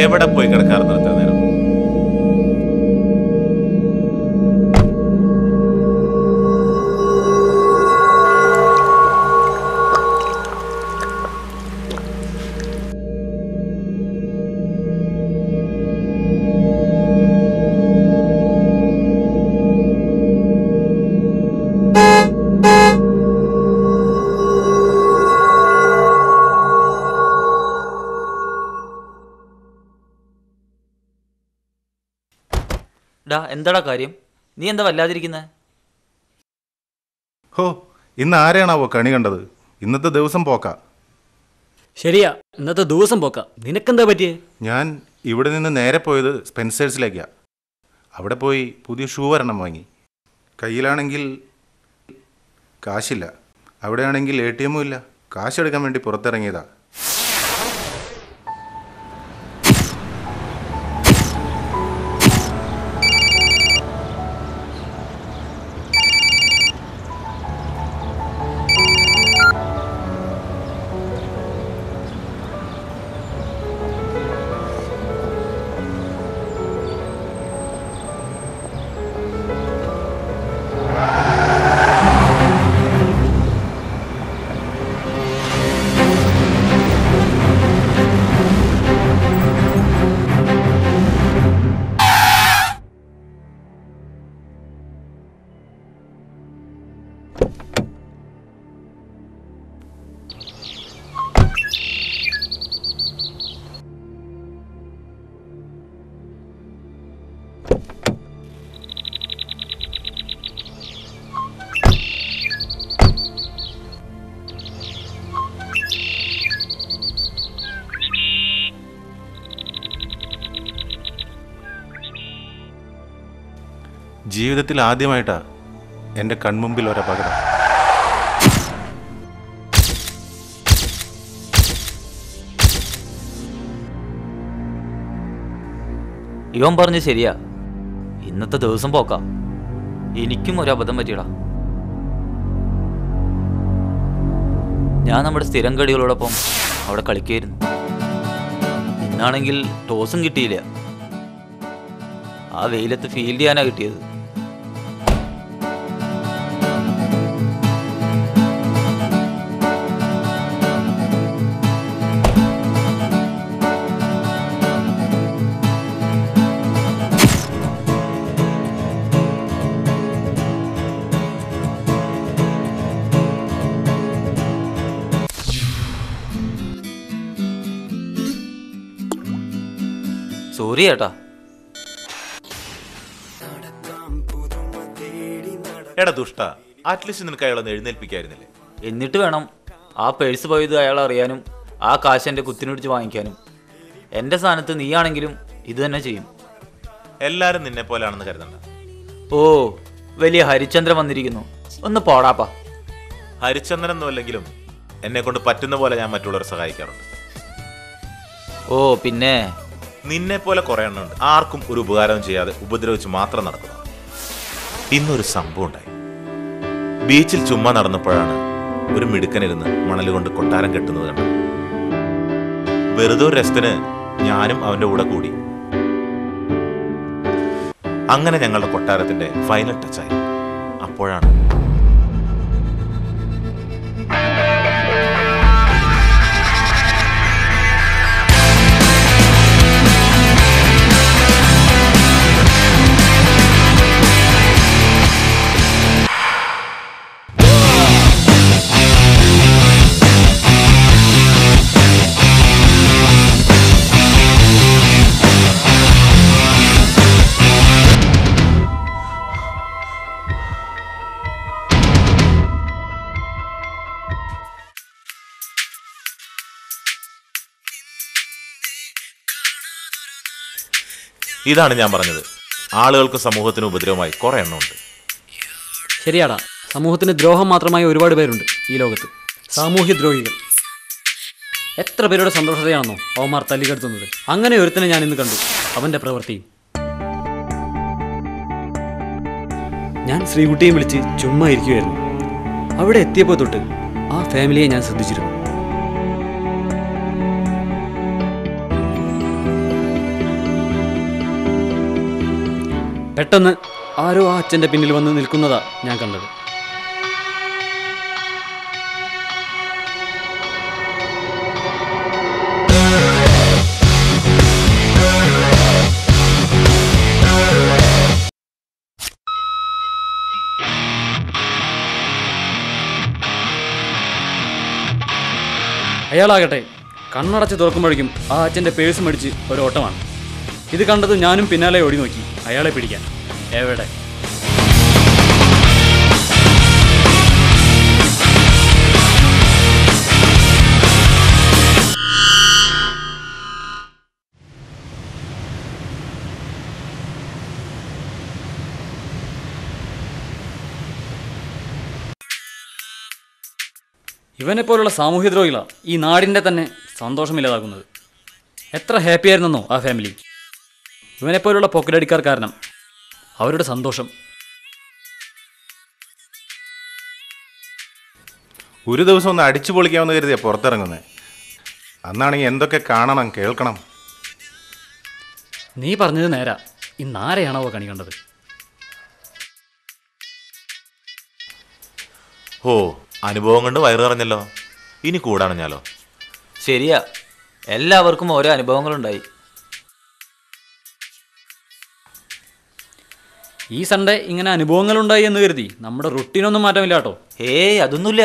എവിടെ പോയി കിടക്കാറുണ്ട് ഇത്ര നേരം? എന്താടാ കാര്യം? നീ എന്താ വല്ലാതിരിക്കുന്നത്? ഹോ, ഇന്ന് ആരെയാണാവോ കണി കണ്ടത്? ഇന്നത്തെ ദിവസം പോക്ക. ശരിയാ, ഇന്നത്തെ ദിവസം പോക്ക. നിനക്കെന്താ പറ്റിയേ? ഞാൻ ഇവിടെ നിന്ന് നേരെ പോയത് സ്പെൻസേഴ്സിലേക്കാണ്. അവിടെ പോയി പുതിയ ഷൂ ഒരെണ്ണം വാങ്ങി. കയ്യിലാണെങ്കിൽ കാശില്ല. അവിടെയാണെങ്കിൽ ATM ഇല്ല. കാശെടുക്കാൻ വേണ്ടി പുറത്തിറങ്ങിയതാ. ജീവിതത്തിൽ ആദ്യമായിട്ടാ എൻ്റെ കൺമുമ്പിൽ ഒരപകടം. ഇവൻ പറഞ്ഞു ശരിയാ, ഇന്നത്തെ ദിവസം പോക്കാം. എനിക്കും ഒരു അബദ്ധം പറ്റിയടാ. ഞാൻ നമ്മുടെ സ്ഥിരം കളികളോടൊപ്പം അവിടെ കളിക്കായിരുന്നു. ഇന്നാണെങ്കിൽ ടോസും കിട്ടിയില്ല. ആ വെയിലത്ത് ഫീൽഡ് ചെയ്യാനാ കിട്ടിയത്. സോറി ചേട്ടാ. എടാ ദുഷ്ട, അറ്റ്ലീസ്റ്റ് നിനക്ക് അയാളൊന്ന് എഴുന്നേൽപ്പിക്കായിരുന്നില്ലേ? എന്നിട്ട് വേണം ആ പേഴ്സ് പോയത് അയാൾ അറിയാനും ആ കാശ് എൻ്റെ കുത്തിനൊടിച്ച് വാങ്ങിക്കാനും. എൻ്റെ സ്ഥാനത്ത് നീയാണെങ്കിലും ഇത് തന്നെ ചെയ്യും. എല്ലാരും നിന്നെ പോലാണെന്ന് കരുതണ്ട. ഓ, വലിയ ഹരിചന്ദ്രൻ വന്നിരിക്കുന്നു. ഒന്ന് പോടാപ്പാ. ഹരിചന്ദ്രനൊന്നും അല്ലെങ്കിലും എന്നെ കൊണ്ട് പറ്റുന്ന പോലെ ഞാൻ മറ്റുള്ളവരെ സഹായിക്കാറുണ്ട്. ഓ പിന്നെ നിന്നെ പോലെ കുറെ എണ്ണമുണ്ട്, ആർക്കും ഒരു ഉപകാരം ചെയ്യാതെ ഉപദ്രവിച്ച് മാത്രം നടക്കുന്നു. ഇന്നൊരു സംഭവം ഉണ്ടായി. ബീച്ചിൽ ചുമ്മാ നടന്നപ്പോഴാണ് ഒരു മിടുക്കനിരുന്ന് മണൽ കൊണ്ട് കൊട്ടാരം കെട്ടുന്നത് കണ്ടത്. വെറുതെ ഒരു രസത്തിന് ഞാനും അവന്റെ കൂടെ കൂടി. അങ്ങനെ ഞങ്ങളുടെ കൊട്ടാരത്തിന്റെ ഫൈനൽ ടച്ചായി. അപ്പോഴാണ് ഇതാണ് ഞാൻ പറഞ്ഞത്. ആളുകൾക്ക് സമൂഹത്തിന് ഉപദ്രവമായി കുറെ എണ്ണമുണ്ട്. ശരിയാടാ, സമൂഹത്തിന് ദ്രോഹം മാത്രമായി ഒരുപാട് പേരുണ്ട് ഈ ലോകത്ത്. സാമൂഹ്യ ദ്രോഹികൾ. എത്ര പേരുടെ സന്തോഷതയാണെന്നോ അവന്മാർ തല്ലിക്കെടുത്തുന്നത്. അങ്ങനെ ഒരുത്തനെ ഞാൻ ഇന്ന് കണ്ടു. അവൻ്റെ പ്രവൃത്തിയും. ഞാൻ ശ്രീകുട്ടിയും വിളിച്ച് ചുമ്മാ ഇരിക്കുകയായിരുന്നു. അവിടെ എത്തിയപ്പോൾ തൊട്ട് ആ ഫാമിലിയെ ഞാൻ ശ്രദ്ധിച്ചിരുന്നു. പെട്ടെന്ന് ആരോ ആ അച്ഛൻ്റെ പിന്നിൽ വന്ന് നിൽക്കുന്നതാ ഞാൻ കണ്ടത്. അയാളാകട്ടെ കണ്ണടച്ച് തുറക്കുമ്പോഴേക്കും ആ അച്ഛൻ്റെ പേഴ്സ് മേടിച്ച് ഒരു ഓട്ടമാണ്. ഇത് കണ്ടത് ഞാനും പിന്നാലെ ഓടി നോക്കി അയാളെ പിടിക്കാൻ. എവിടെ? ഇവനെപ്പോലുള്ള സാമൂഹ്യദ്രോഹികളാണ് ഈ നാടിൻ്റെ തന്നെ സന്തോഷമില്ലാതാക്കുന്നത്. എത്ര ഹാപ്പി ആയിരുന്നെന്നോ ആ ഫാമിലി. ഇവനെപ്പോലുള്ള പോക്കറ്റടിക്കാർ കാരണം അവരുടെ സന്തോഷം. ഒരു ദിവസം ഒന്ന് അടിച്ചു പൊളിക്കാമെന്ന് കരുതിയാ പുറത്തിറങ്ങുന്നത്. അന്നാണെങ്കിൽ എന്തൊക്കെ കാണണം കേൾക്കണം. നീ പറഞ്ഞത് നേരാ. ഇന്നാരെയാണോ കണി കണ്ടത്? ഓ, അനുഭവം കൊണ്ട് വയറു നിറഞ്ഞല്ലോ. ഇനി കൂടാണഞ്ഞാലോ? ശരിയാ, എല്ലാവർക്കും ഓരോ അനുഭവങ്ങളുണ്ടായി. ഈ സൺഡേ ഇങ്ങനെ അനുഭവങ്ങളുണ്ടായി എന്ന് കരുതി നമ്മുടെ റുട്ടീനൊന്നും മാറ്റമില്ല കേട്ടോ. ഏയ്, അതൊന്നുമില്ല.